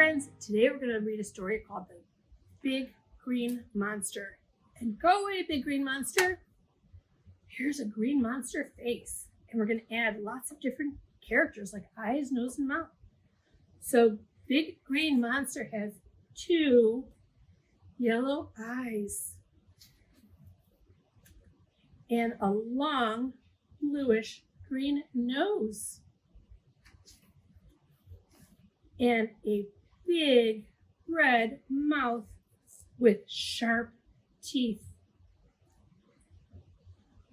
friends, today we're going to read a story called The Big Green Monster. And go away, big green monster. Here's a green monster face. And we're going to add lots of different characters like eyes, nose, and mouth. So big green monster has 2 yellow eyes and a long bluish green nose and a big red mouth with sharp teeth.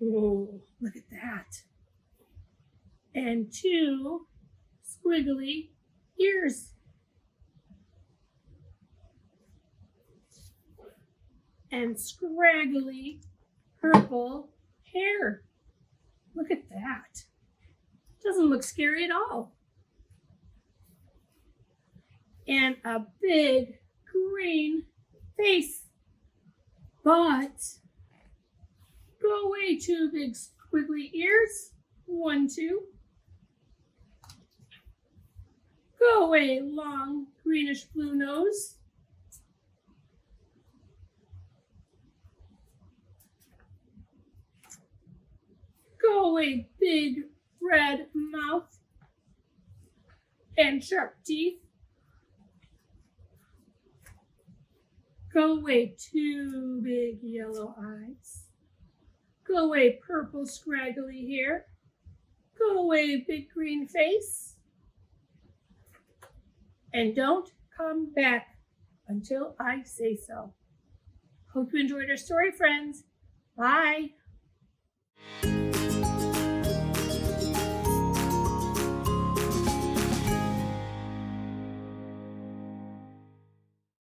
Oh, look at that. And 2 squiggly ears. And scraggly purple hair. Look at that. Doesn't look scary at all. And a big green face. But go away, 2 big squiggly ears. 1, 2. Go away, long greenish blue nose. Go away, big red mouth and sharp teeth. Go away, 2 big yellow eyes. Go away, purple scraggly hair. Go away, big green face. And don't come back until I say so. Hope you enjoyed our story, friends. Bye.